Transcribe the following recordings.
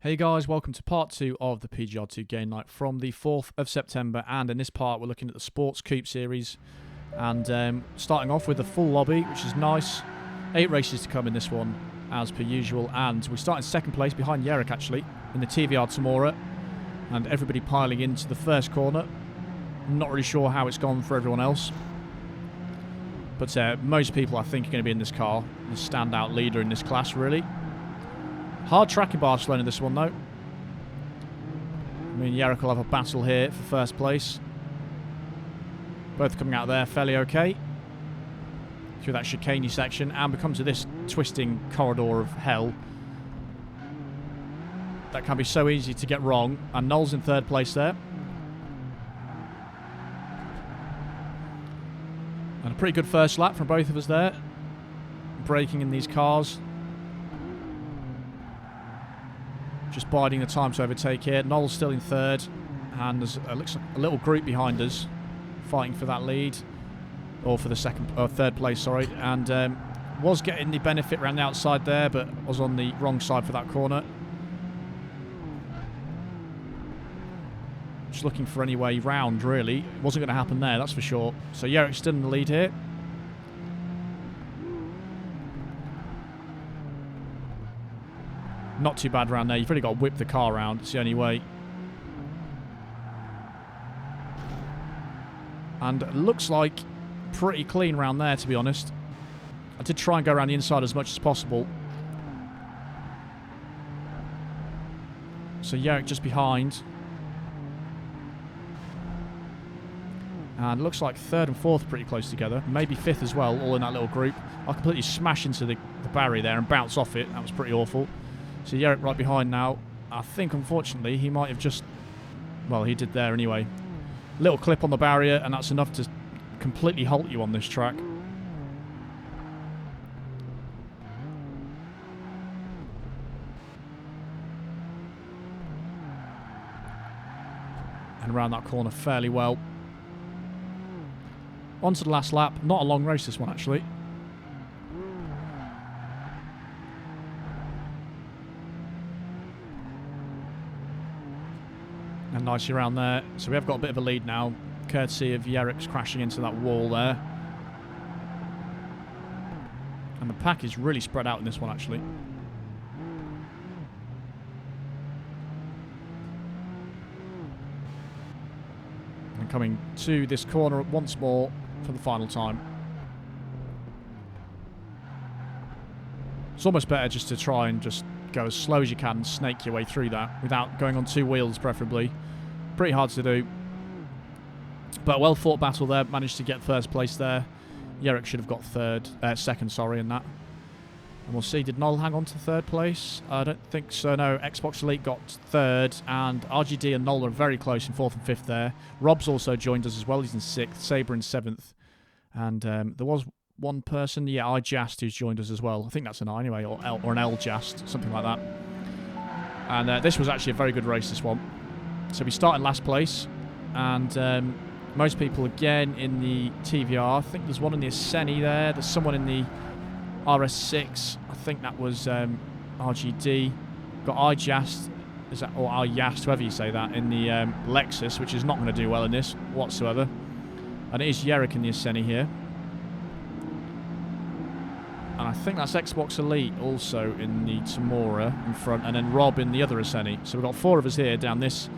Hey guys, welcome to part 2 of the PGR2 game night from the 4th of September, and in this part we're looking at the Sports Coupe series and starting off with a full lobby, which is nice. 8 races to come in this one as per usual, and we start in second place behind Yerrick actually in the TVR Tamora, and everybody piling into the first corner. I'm not really sure how it's gone for everyone else, but most people I think are going to be in this car, the standout leader in this class really. Hard track in Barcelona this one though. Me and Yerrick will have a battle here for first place. Both coming out there fairly okay through that chicaney section, and we come to this twisting corridor of hell that can be so easy to get wrong, and Noel's in third place there. And a pretty good first lap from both of us there, braking in these cars. Just biding the time to overtake here. Noel's still in third, and there's looks like a little group behind us fighting for that lead, or for the third place, sorry. And was getting the benefit around the outside there, but was on the wrong side for that corner. Just looking for any way round, really. It wasn't going to happen there, that's for sure. So Yerrick's still in the lead here. Not too bad around there. You've really got to whip the car around. It's the only way. And it looks like pretty clean around there, to be honest. I did try and go around the inside as much as possible. So Yerrick just behind. And it looks like third and fourth pretty close together. Maybe fifth as well, all in that little group. I completely smashed into the Barri there and bounced off it. That was pretty awful. So Yerrick right behind now. I think, unfortunately, he might have just... Well, he did there anyway. Little clip on the barrier, and that's enough to completely halt you on this track. And around that corner fairly well. On to the last lap. Not a long race, this one, actually. And nicely around there. So we have got a bit of a lead now, courtesy of Yerrick's crashing into that wall there. And the pack is really spread out in this one, actually. And coming to this corner once more for the final time. It's almost better just to try and just go as slow as you can and snake your way through that without going on two wheels, preferably. Pretty hard to do. But a well-fought battle there. Managed to get first place there. Yerrick should have got second, sorry, in that. And we'll see, did Noel hang on to third place? I don't think so, no. Xbox Elite got third, and RGD and Noel are very close in fourth and fifth there. Rob's also joined us as well. He's in sixth. Sabre in seventh. And there was one person, yeah, iJast, who's joined us as well. I think that's an I anyway, or an L-Jast, something like that. And this was actually a very good race, this one. So we start in last place, and most people again in the TVR. I think there's one in the Asceni there. There's someone in the RS6. I think that was RGD. Got iJast, is that, or iJast, whoever you say that, in the Lexus, which is not going to do well in this whatsoever. And it is Yerrick in the Asceni here. And I think that's Xbox Elite also in the Tamora in front, and then Rob in the other Asceni. So we've got 4 of us here down this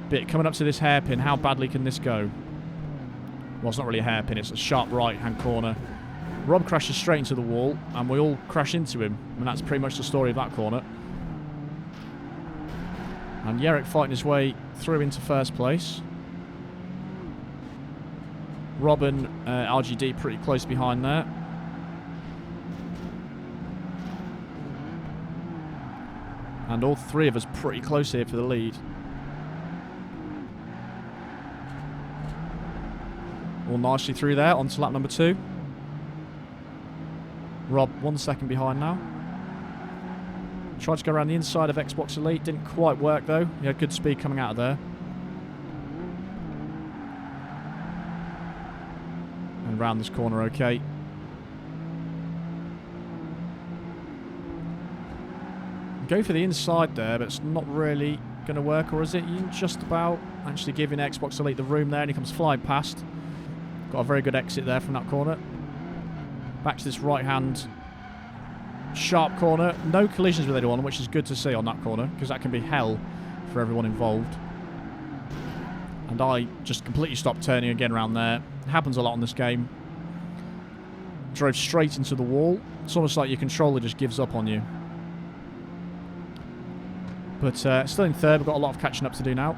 bit, coming up to this hairpin. How badly can this go? Well, it's not really a hairpin, it's a sharp right-hand corner. Rob crashes straight into the wall, and we all crash into him. And that's pretty much the story of that corner. And Yerrick fighting his way through into first place. Rob and RGD pretty close behind there. And all 3 of us pretty close here for the lead. All nicely through there, on to lap number 2. Rob 1 second behind now. Tried to go around the inside of Xbox Elite, didn't quite work though. He had good speed coming out of there. And round this corner okay. Go for the inside there, but it's not really going to work, or is it? You just about actually giving Xbox Elite the room there, and he comes flying past. Got a very good exit there from that corner. Back to this right-hand sharp corner. No collisions with anyone, which is good to see on that corner, because that can be hell for everyone involved. And I just completely stopped turning again around there. It happens a lot in this game. Drove straight into the wall. It's almost like your controller just gives up on you. But still in third. We've got a lot of catching up to do now.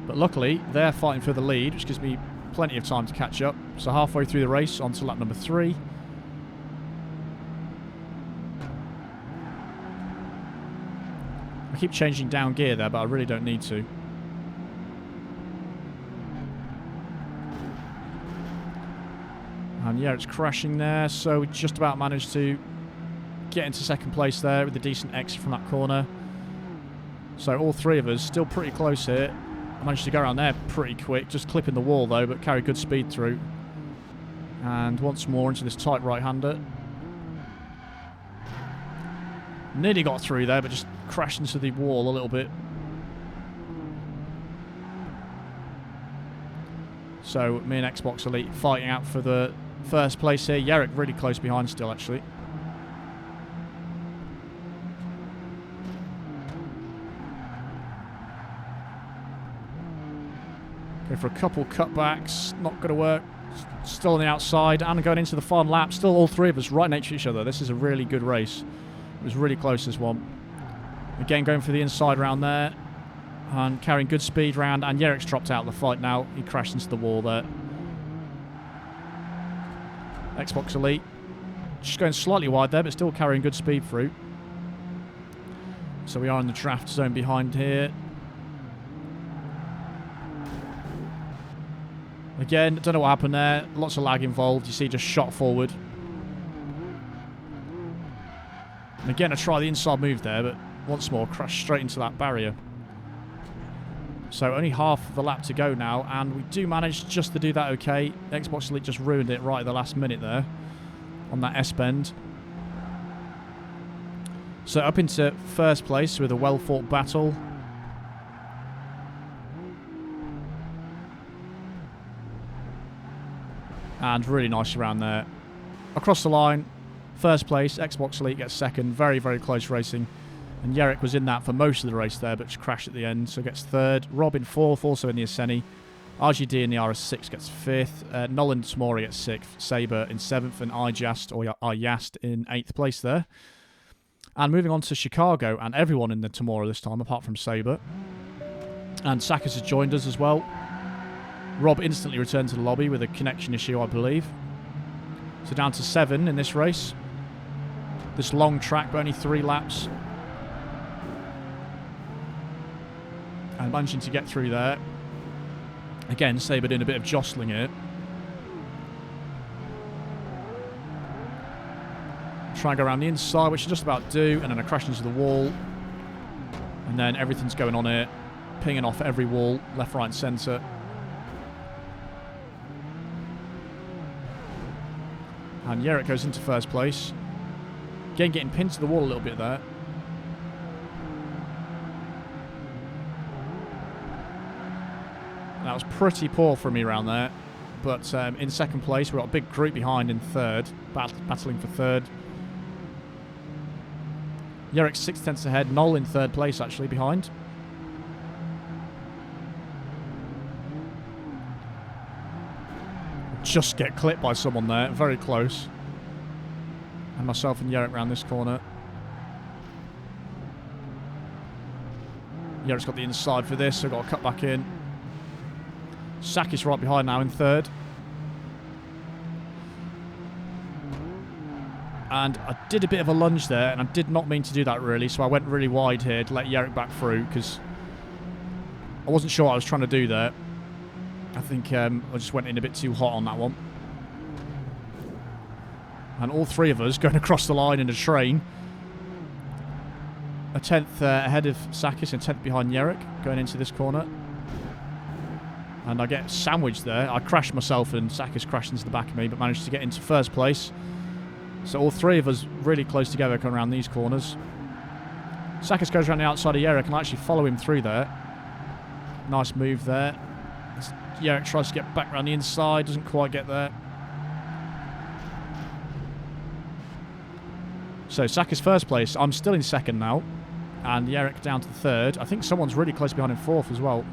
But luckily, they're fighting for the lead, which gives me plenty of time to catch up. So halfway through the race, on to lap number 3. I keep changing down gear there, but I really don't need to. And yeah, it's crashing there, so we just about managed to get into second place there with a decent exit from that corner. So all three of us still pretty close here. I managed to go around there pretty quick, just clipping the wall though, but carry good speed through. And once more into this tight right-hander. Nearly got through there, but just crashed into the wall a little bit. So me and Xbox Elite fighting out for the first place here. Jarek really close behind still, actually. Go for a couple cutbacks. Not going to work. Still on the outside. And going into the final lap. Still all three of us right next to each other. This is a really good race. It was really close, this one. Again, going for the inside round there. And carrying good speed round. And Jarek's dropped out of the fight now. He crashed into the wall there. Xbox Elite. Just going slightly wide there, but still carrying good speed through. So we are in the draft zone behind here. Again, don't know what happened there. Lots of lag involved. You see, just shot forward. And again, I try the inside move there, but once more, crash straight into that barrier. So only half of the lap to go now, and we do manage just to do that okay. Xbox Elite just ruined it right at the last minute there on that S-bend. So up into first place with a well-fought battle. And really nice around there. Across the line, first place, Xbox Elite gets second. Very, very close racing. And Jarek was in that for most of the race there, but just crashed at the end, so gets third. Rob in fourth, also in the Asceni. RGD in the RS6 gets fifth. Nolan Tamori gets sixth. Sabre in seventh, and Yast in eighth place there. And moving on to Chicago, and everyone in the Tamora this time, apart from Sabre. And Sakis has joined us as well. Rob instantly returned to the lobby with a connection issue, I believe. So down to 7 in this race. This long track, but only 3 laps. And managing to get through there. Again, Sabre doing a bit of jostling here. Try and go around the inside, which you just about do, and then I crash into the wall. And then everything's going on here. Pinging off every wall, left, right, and centre. And Jarek goes into first place. Again, getting pinned to the wall a little bit there. That was pretty poor from me around there. But in second place, we've got a big group behind in third. Battling for third. Jarek 6 tenths ahead. Noel in third place, actually, behind. Just get clipped by someone there. Very close. And myself and Jarek round this corner. Jarek's got the inside for this, so I've got to cut back in. Sakis right behind now in third. And I did a bit of a lunge there, and I did not mean to do that really, so I went really wide here to let Jarek back through, because I wasn't sure what I was trying to do there. I think I just went in a bit too hot on that one. And all three of us going across the line in a train. A 10th ahead of Sakis and 10th behind Jarek going into this corner. And I get sandwiched there. I crashed myself and Sakis crashed into the back of me, but managed to get into first place. So all three of us really close together coming around these corners. Sakis goes around the outside of Yerrick and I actually follow him through there. Nice move there. Yerrick tries to get back around the inside, doesn't quite get there. So Sakis first place. I'm still in second now. And Yerrick down to third. I think someone's really close behind him fourth as well.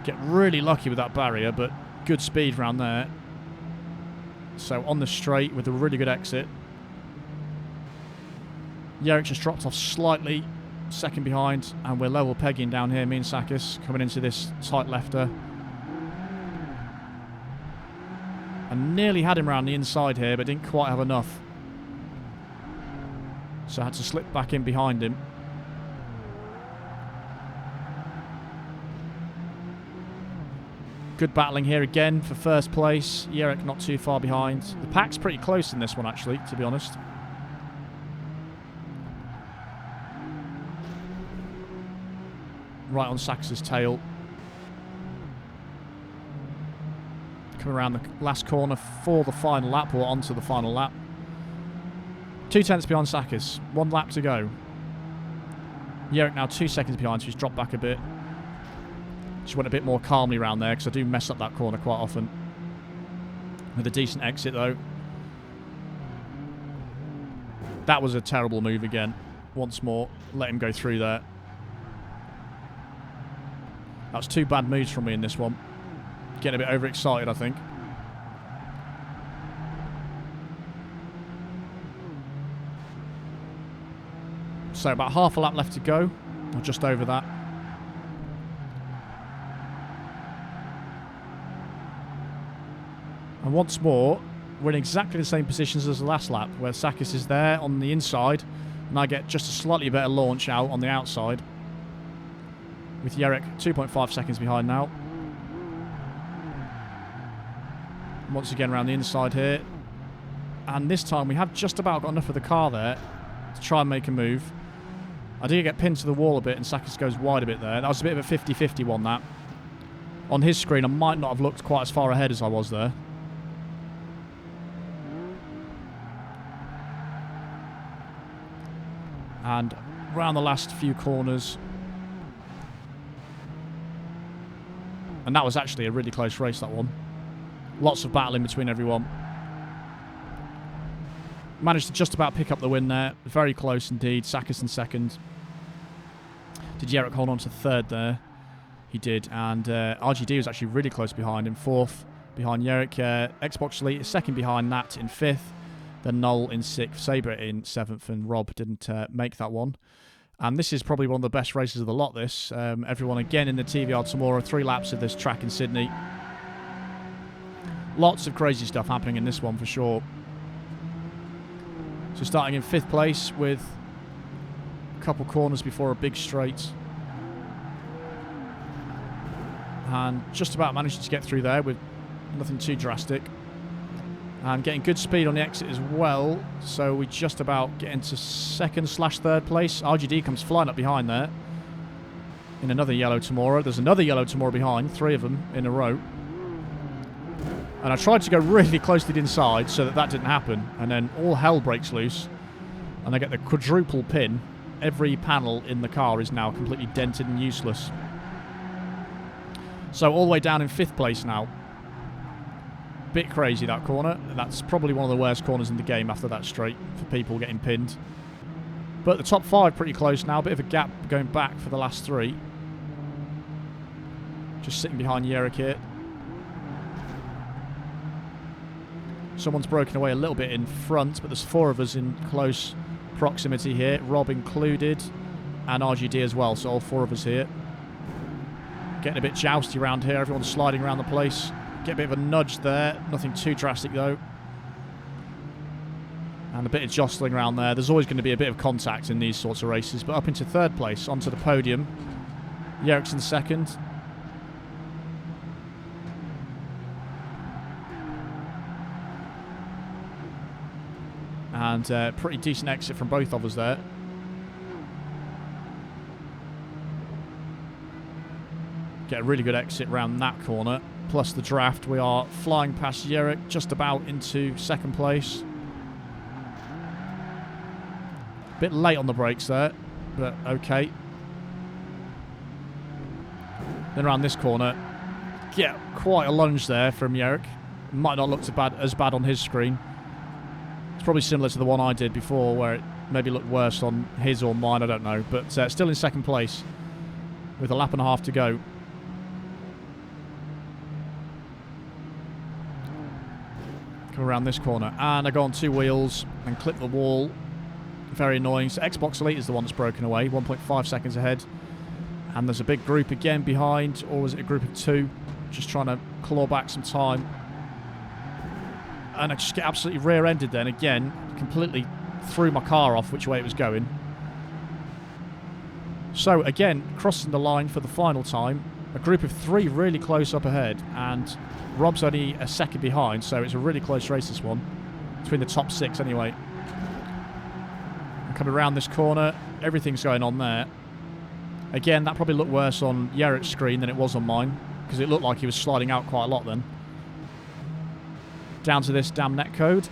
Get really lucky with that barrier, but good speed around there. So on the straight with a really good exit. Yerrick just dropped off slightly, second behind, and we're level pegging down here, me and Sakis, coming into this tight lefter. I nearly had him around the inside here, but didn't quite have enough. So I had to slip back in behind him. Good battling here again for first place. Yerrick not too far behind. The pack's pretty close in this one, actually, to be honest. Right on Sakis' tail. Coming around the last corner for the final lap, or onto the final lap. 2 tenths behind Sakis. 1 lap to go. Yerrick now 2 seconds behind, so he's dropped back a bit. Just went a bit more calmly around there, because I do mess up that corner quite often. With a decent exit, though. That was a terrible move again. Once more, let him go through there. That was 2 bad moves from me in this one. Getting a bit overexcited, I think. So about half a lap left to go, or just over that. And once more, we're in exactly the same positions as the last lap, where Sakis is there on the inside, and I get just a slightly better launch out on the outside. With Yerrick 2.5 seconds behind now. Once again around the inside here. And this time we have just about got enough of the car there to try and make a move. I do get pinned to the wall a bit and Sakis goes wide a bit there. That was a bit of a 50-50 one, that. On his screen I might not have looked quite as far ahead as I was there. And around the last few corners. And that was actually a really close race, that one. Lots of battling between everyone. Managed to just about pick up the win there. Very close indeed. Sakis in second. Did Yerrick hold on to third there? He did. And RGD was actually really close behind him. Fourth behind Yerrick. Xbox Elite is second behind Nat in fifth. Then Noel in sixth. Sabre in seventh. And Rob didn't make that one. And this is probably one of the best races of the lot, this. Everyone again in the TVR tomorrow. 3 laps of this track in Sydney. Lots of crazy stuff happening in this one for sure. So starting in 5th place with a couple corners before a big straight. And just about managed to get through there with nothing too drastic. And getting good speed on the exit as well. So we just about get into 2nd/3rd place. RGD comes flying up behind there. In another yellow tomorrow. There's another yellow tomorrow behind. 3 of them in a row. And I tried to go really close to the inside so that didn't happen. And then all hell breaks loose. And I get the quadruple pin. Every panel in the car is now completely dented and useless. So all the way down in 5th place now. Bit crazy, that corner. That's probably one of the worst corners in the game after that straight for people getting pinned. But the top 5 pretty close now. Bit of a gap going back for the last 3. Just sitting behind Yerrick here. Someone's broken away a little bit in front, but there's 4 of us in close proximity here. Rob included, and RGD as well, so all 4 of us here. Getting a bit jousty around here. Everyone's sliding around the place. Get a bit of a nudge there. Nothing too drastic, though. And a bit of jostling around there. There's always going to be a bit of contact in these sorts of races, but up into 3rd place, onto the podium. Yerrick's in 2nd. And pretty decent exit from both of us there. get a really good exit round that corner. Plus the draft, we are flying past Yerrick, just about into second place. Bit late on the brakes there, but okay. Then around this corner, get quite a lunge there from Yerrick. Might not look as bad on his screen. It's probably similar to the one I did before, where it maybe looked worse on his or mine, I don't know. But still in second place, with a lap and a half to go. Come around this corner, and I go on 2 wheels and clip the wall. Very annoying. So Xbox Elite is the one that's broken away, 1.5 seconds ahead. And there's a big group again behind, or was it a group of 2? Just trying to claw back some time. And I just get absolutely rear-ended then again, completely threw my car off which way it was going. So again, crossing the line for the final time, a group of 3 really close up ahead, and Rob's only a second behind, so it's a really close race, this one. Between the top 6 anyway. And coming around this corner, everything's going on there. Again, that probably looked worse on Yerrick's screen than it was on mine, because it looked like he was sliding out quite a lot then. Down to this damn netcode.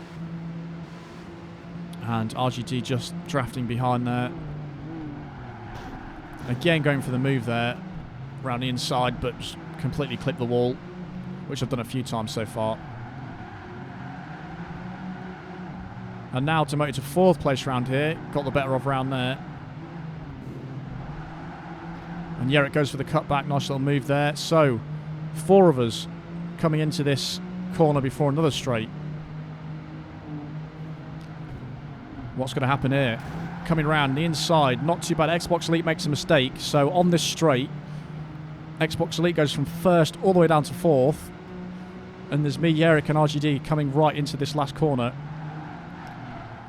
And RGT just drafting behind there. Again, going for the move there. Around the inside, but just completely clipped the wall, which I've done a few times so far. And now demoted to 4th place round here. Got the better of round there. And Yerrick goes for the cutback. Nice little move there. So, 4 of us coming into this corner before another straight. What's going to happen here? Coming round the inside. Not too bad. Xbox Elite makes a mistake. So, on this straight, Xbox Elite goes from 1st all the way down to 4th. And there's me, Yerrick, and RGD coming right into this last corner.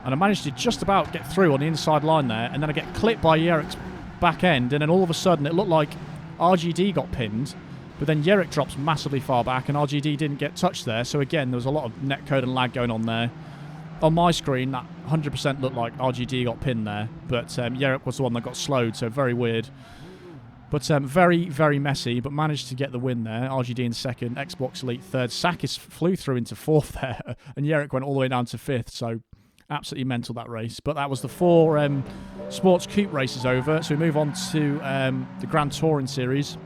And I managed to just about get through on the inside line there. And then I get clipped by Yerrick's back end. And then all of a sudden, it looked like RGD got pinned. But then Yerrick drops massively far back, and RGD didn't get touched there. So again, there was a lot of netcode and lag going on there. On my screen, that 100% looked like RGD got pinned there. But Yerrick was the one that got slowed, so very weird. But very, very messy, but managed to get the win there. RGD in 2nd, Xbox Elite 3rd. Sakis flew through into 4th there, and Yerrick went all the way down to 5th, so absolutely mental, that race. But that was the 4 Sports Coupe races over, so we move on to the Grand Touring Series.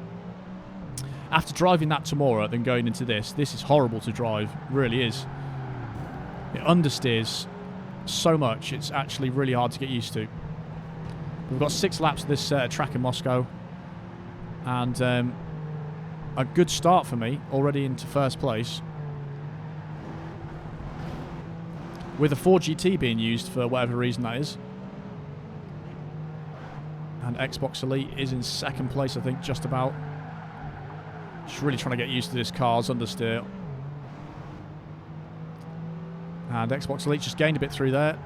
After driving that tomorrow, then going into this is horrible to drive, it really is. It understeers so much, it's actually really hard to get used to. We've got 6 laps of this track in Moscow. And a good start for me, already into 1st place. With a 4GT being used for whatever reason that is. And Xbox Elite is in 2nd place, I think, just about. Just really trying to get used to this car's understeer. And Xbox Elite just gained a bit through there.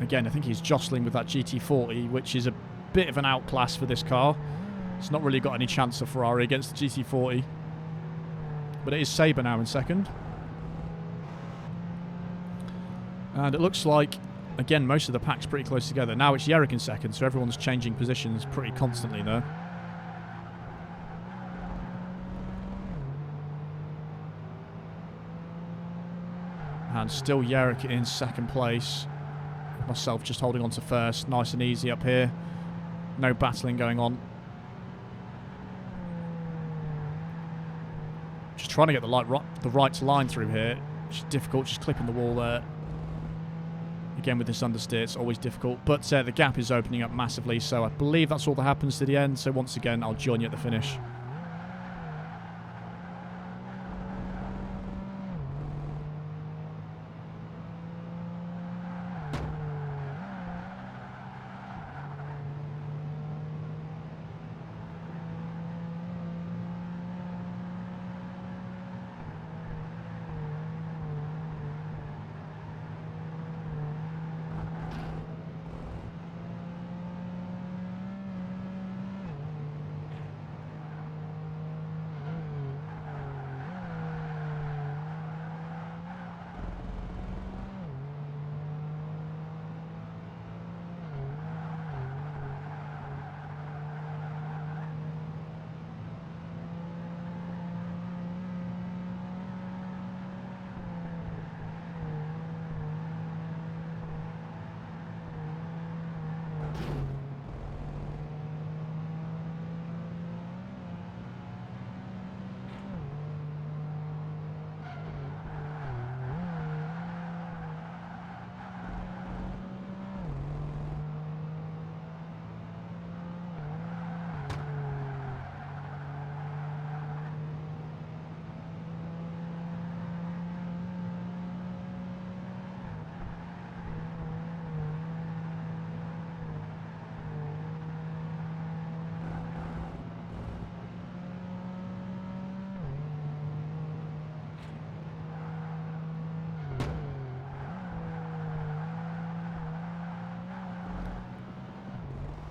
Again, I think he's jostling with that GT40, which is a bit of an outclass for this car. It's not really got any chance of Ferrari against the GT40. But it is Sabre now in 2nd. And it looks like, again, most of the pack's pretty close together. Now it's Yerrick in 2nd, so everyone's changing positions pretty constantly there. And still Yerrick in 2nd place. Myself just holding on to 1st. Nice and easy up here. No battling going on. Just trying to get the right line through here. It's difficult, just clipping the wall there. Again, with this understeer, it's always difficult. But the gap is opening up massively, so I believe that's all that happens to the end. So once again, I'll join you at the finish.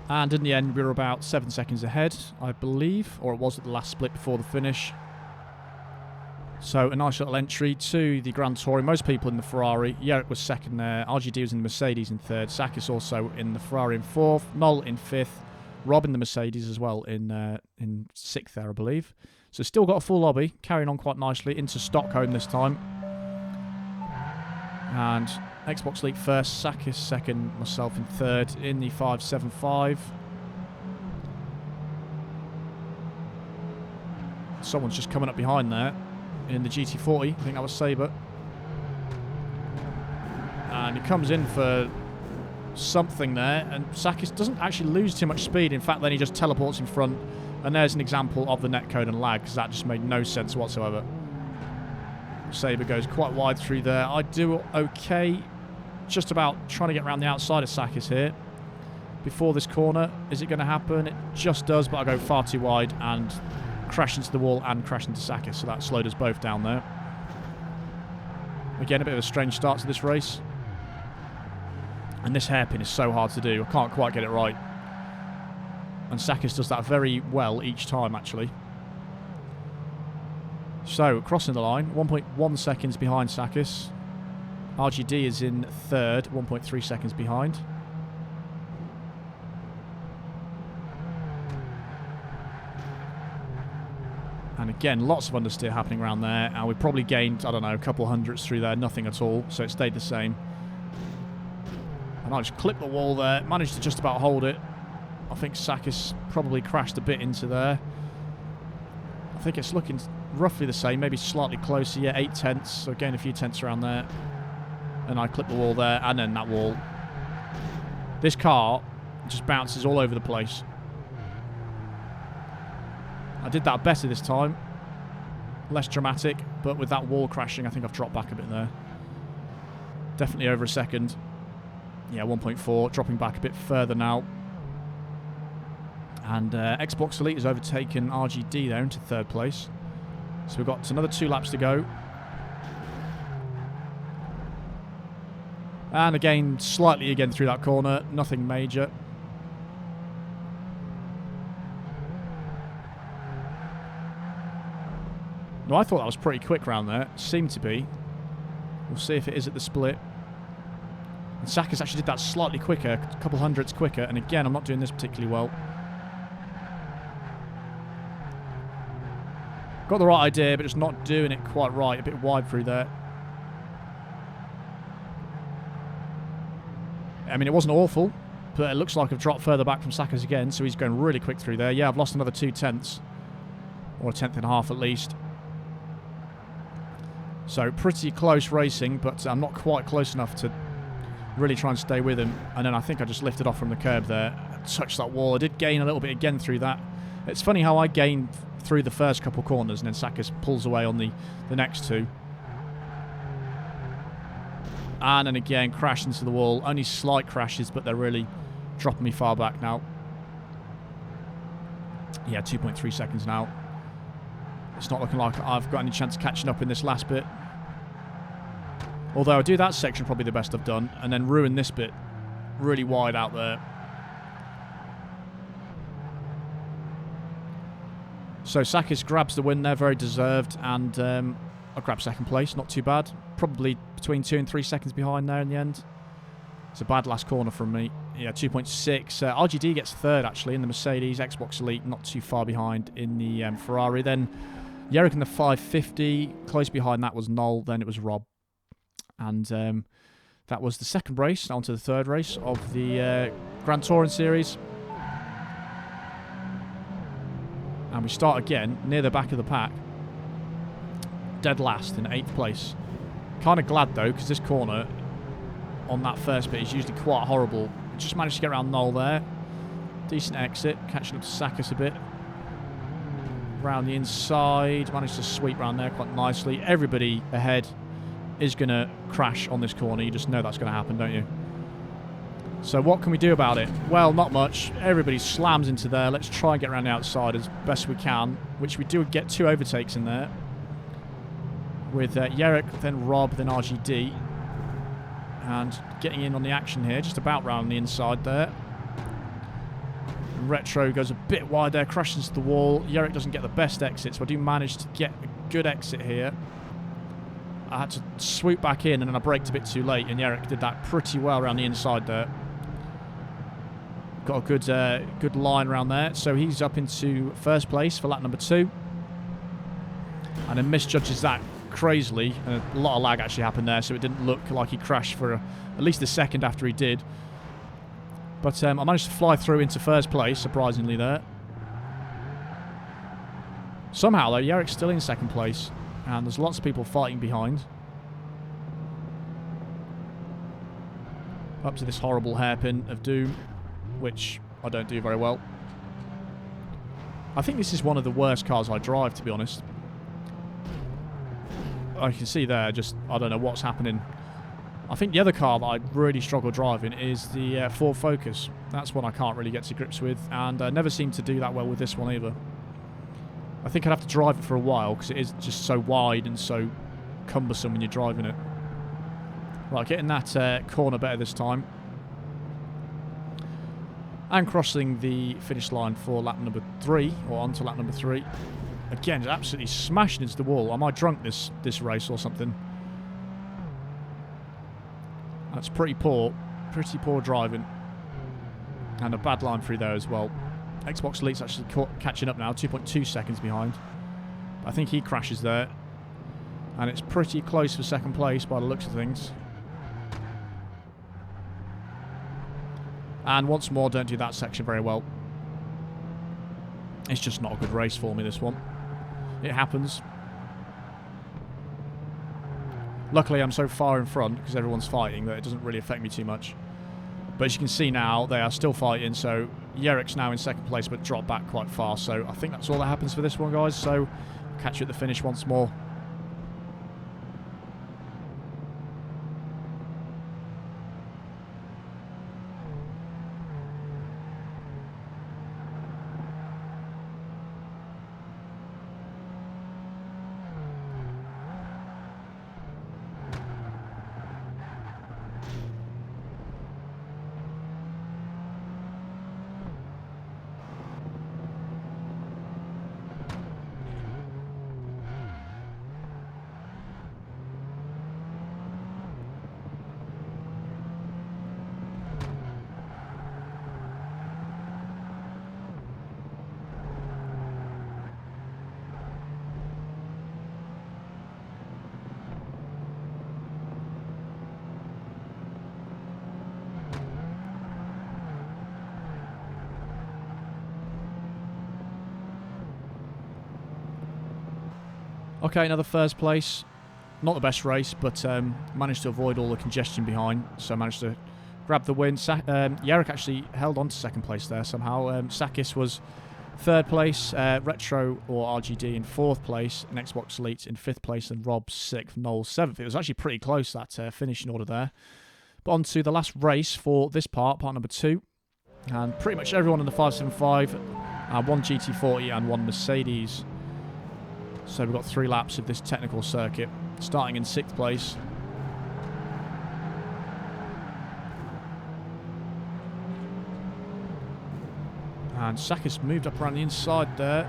And in the end, we were about 7 seconds ahead, I believe, or it was at the last split before the finish. So a nice little entry to the Grand Touring. Most people in the Ferrari. Yerrick was second there. RGD was in the Mercedes in third. Sakis also in the Ferrari in fourth. Noll in fifth. Rob in the Mercedes as well in sixth there, I believe. So still got a full lobby, carrying on quite nicely into Stockholm this time. And Xbox Elite first, Sakis second, myself in third in the 575. Someone's just coming up behind there in the GT40. I think that was Sabre. And he comes in for something there, and Sakis doesn't actually lose too much speed. In fact, then he just teleports in front, and there's an example of the netcode and lag, because that just made no sense whatsoever. Sabre goes quite wide through there. I do okay, just about trying to get around the outside of Sakis here before this corner. Is it going to happen? It just does, but I go far too wide and crash into the wall and crash into Sakis, so that slowed us both down there. Again, a bit of a strange start to this race. And this hairpin is so hard to do. I can't quite get it right. And Sakis does that very well each time, actually. So, crossing the line, 1.1 seconds behind Sakis. RGD is in third, 1.3 seconds behind. And again, lots of understeer happening around there. And we probably gained, I don't know, a couple hundredths through there. Nothing at all. So it stayed the same. And I just clipped the wall there. Managed to just about hold it. I think Sakis probably crashed a bit into there. I think it's looking roughly the same. Maybe slightly closer. Yeah, 8 tenths. So gain a few tenths around there. And I clipped the wall there. And then that wall. This car just bounces all over the place. I did that better this time. Less dramatic, but with that wall crashing, I think I've dropped back a bit there. Definitely over a second. Yeah, 1.4, dropping back a bit further now. And Xbox Elite has overtaken RGD there into third place. So we've got another 2 laps to go. And again, slightly again through that corner, nothing major. No, I thought that was pretty quick round there. Seemed to be. We'll see if it is at the split. And Sakis actually did that slightly quicker, a couple hundredths quicker. And again, I'm not doing this particularly well. Got the right idea, but just not doing it quite right. A bit wide through there. I mean, it wasn't awful, but it looks like I've dropped further back from Sakis again, so he's going really quick through there. Yeah, I've lost another 2 tenths. Or a tenth and a half at least. So pretty close racing, but I'm not quite close enough to really try and stay with him. And then I think I just lifted off from the curb there. Touched that wall. I did gain a little bit again through that. It's funny how I gained through the first couple corners and then Sakis pulls away on the next 2. And then again, crash into the wall. Only slight crashes, but they're really dropping me far back now. Yeah, 2.3 seconds now. It's not looking like I've got any chance of catching up in this last bit. Although I do that section probably the best I've done, and then ruin this bit really wide out there. So Sakis grabs the win there, very deserved, and I grabbed second place, not too bad. Probably between 2 and 3 seconds behind there in the end. It's a bad last corner from me. Yeah, 2.6. RGD gets third actually in the Mercedes. Xbox Elite not too far behind in the Ferrari. Then Yerrick in the 550. Close behind that was Noll. Then it was Rob. And that was the second race. On to the third race of the Grand Touring Series. And we start again near the back of the pack. Dead last in 8th place. Kind of glad though, because this corner on that first bit is usually quite horrible. Just managed to get around Noll there. Decent exit. Catching up to Sakis a bit. Round the inside. Managed to sweep round there quite nicely. Everybody ahead is going to crash on this corner. You just know that's going to happen, don't you? So what can we do about it? Well, not much. Everybody slams into there. Let's try and get around the outside as best we can, which we do get 2 overtakes in there. With Yerrick, then Rob, then RGD. And getting in on the action here, just about round the inside there. Retro goes a bit wide there, crashes into the wall. Jarek doesn't get the best exit, so I do manage to get a good exit here. I had to swoop back in, and then I braked a bit too late, and Jarek did that pretty well around the inside there. Got a good line around there, so he's up into first place for lap number 2. And then misjudges that crazily, and a lot of lag actually happened there, so it didn't look like he crashed for at least a second after he did. But I managed to fly through into first place, surprisingly there. Somehow, though, Jarek's still in second place, and there's lots of people fighting behind. Up to this horrible hairpin of doom, which I don't do very well. I think this is one of the worst cars I drive, to be honest. I can see there, just, I don't know what's happening. I think the other car that I really struggle driving is the Ford Focus. That's one I can't really get to grips with, and I never seem to do that well with this one either. I think I'd have to drive it for a while, because it is just so wide and so cumbersome when you're driving it. Right, getting that corner better this time. And crossing the finish line for lap number 3, or onto lap number 3. Again, absolutely smashing into the wall. Am I drunk this race or something? That's pretty poor driving. And a bad line through there as well. Xbox Elite's actually catching up now, 2.2 seconds behind. I think he crashes there. And it's pretty close for second place by the looks of things. And once more, don't do that section very well. It's just not a good race for me, this one. It happens. Luckily, I'm so far in front, because everyone's fighting, that it doesn't really affect me too much. But as you can see now, they are still fighting, so Jarek's now in second place, but dropped back quite far. So I think that's all that happens for this one, guys. So, catch you at the finish once more. Okay, another first place. Not the best race, but managed to avoid all the congestion behind, so managed to grab the win. Jarek actually held on to second place there somehow. Sakis was third place, Retro or RGD in fourth place, and Xbox Elite in fifth place, and Rob sixth, Noel seventh. It was actually pretty close, that finishing order there. But on to the last race for this part number 2. And pretty much everyone in the 575, one GT40 and one Mercedes. So we've got 3 laps of this technical circuit, starting in 6th place. And Sakis moved up around the inside there,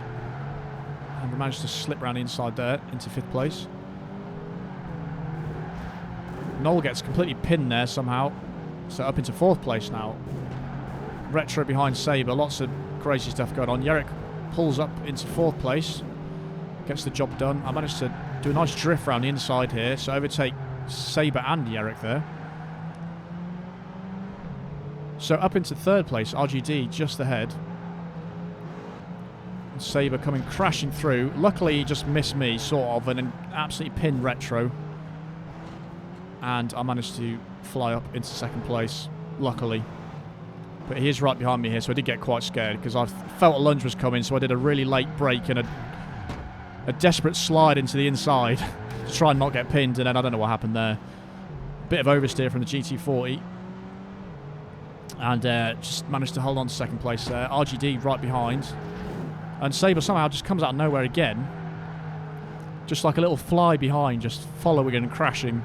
and managed to slip around the inside there into 5th place. Noel gets completely pinned there somehow, so up into 4th place now. Retro behind Sabre, lots of crazy stuff going on. Jarek pulls up into 4th place. Gets the job done. I managed to do a nice drift around the inside here, so overtake Sabre and Jarek there. So up into 3rd place, RGD just ahead. And Sabre coming crashing through. Luckily, he just missed me, sort of, and then absolutely pinned Retro. And I managed to fly up into 2nd place, luckily. But he is right behind me here, so I did get quite scared, because I felt a lunge was coming, so I did a really late brake and a desperate slide into the inside to try and not get pinned, and then I don't know what happened there. Bit of oversteer from the GT40. And just managed to hold on to 2nd place there. RGD right behind. And Sabre somehow just comes out of nowhere again. Just like a little fly behind, just following and crashing.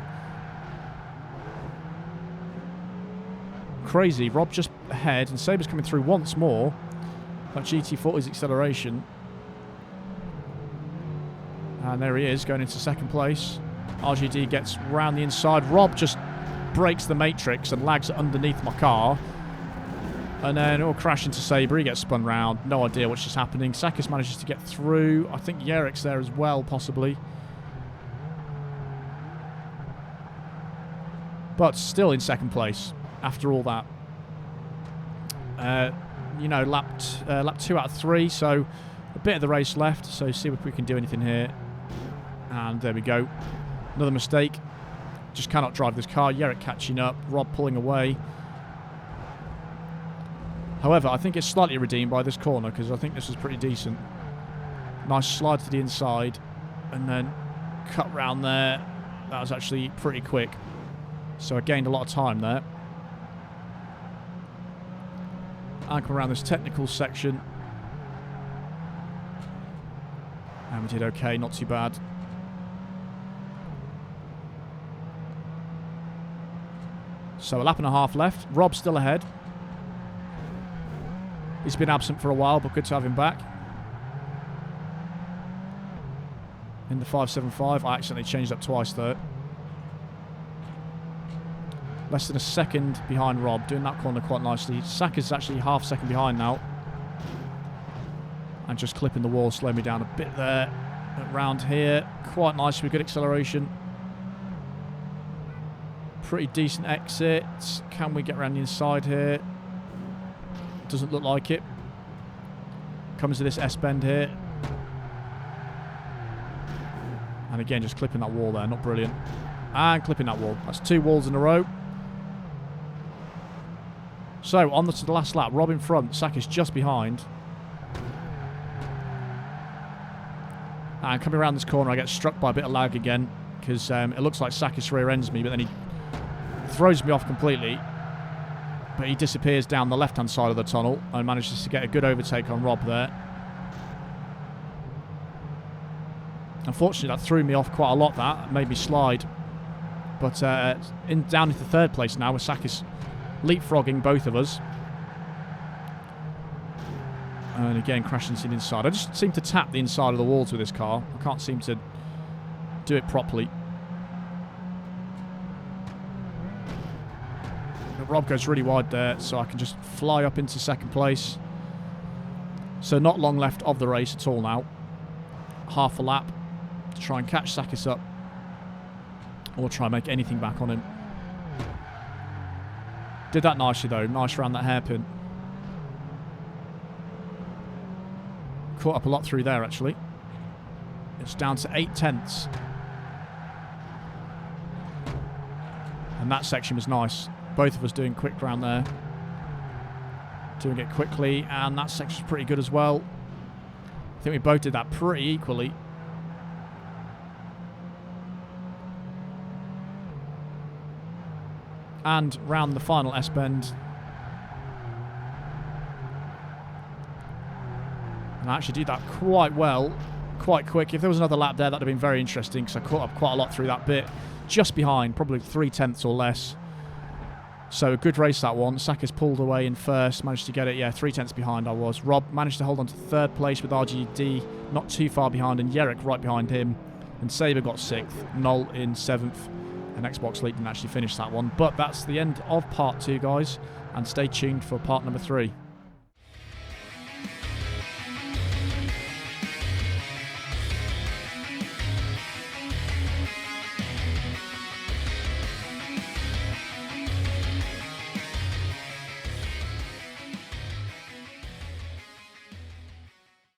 Crazy. Rob just ahead, and Sabre's coming through once more. That GT40's acceleration. And there he is, going into second place. RGD gets round the inside. Rob just breaks the matrix and lags underneath my car. And then it'll crash into Sabre. He gets spun round. No idea what's just happening. Sakis manages to get through. I think Yerik's there as well, possibly. But still in second place after all that. You know, lap 2 out of 3, so a bit of the race left. So see if we can do anything here. And there we go. Another mistake. Just cannot drive this car. Yerik catching up. Rob pulling away. However, I think it's slightly redeemed by this corner because I think this was pretty decent. Nice slide to the inside and then cut round there. That was actually pretty quick. So I gained a lot of time there. And come around this technical section. And we did okay, not too bad. So a lap and a half left. Rob's still ahead. He's been absent for a while, but good to have him back. In the 575. I accidentally changed up twice there. Less than a second behind Rob, doing that corner quite nicely. Saka's actually half second behind now. And just clipping the wall, slowing me down a bit there. Around here, quite nice with good acceleration. Pretty decent exit. Can we get around the inside here? Doesn't look like it. Comes to this S-bend here. And again, just clipping that wall there. Not brilliant. And clipping that wall. That's 2 walls in a row. So, on to the last lap. Rob in front. Sakis just behind. And coming around this corner, I get struck by a bit of lag again. Because it looks like Sakis rear ends me, but then he throws me off completely. But he disappears down the left-hand side of the tunnel and manages to get a good overtake on Rob there. Unfortunately, that threw me off quite a lot, that. Made me slide. But down into third place now with Sakis leapfrogging both of us. And again, crashing to the inside. I just seem to tap the inside of the walls with this car. I can't seem to do it properly. Rob goes really wide there, so I can just fly up into second place. So not long left of the race at all now. Half a lap to try and catch Sakis up. Or try and make anything back on him. Did that nicely though. Nice around that hairpin. Caught up a lot through there actually. It's down to 8 tenths. And that section was nice. Both of us doing quick round there. Doing it quickly, and that section's pretty good as well. I think we both did that pretty equally. And round the final S-bend. And I actually did that quite well, quite quick. If there was another lap there, that would have been very interesting, because I caught up quite a lot through that bit. Just behind, probably 3 tenths or less. So a good race that one. Sakis pulled away in first, managed to get it, yeah, 3 tenths behind I was. Rob managed to hold on to third place with RGD not too far behind, and Yerik right behind him. And Sabre got 6th, Noel in 7th, and Xbox Elite didn't actually finish that one. But that's the end of part 2, guys, and stay tuned for part number 3.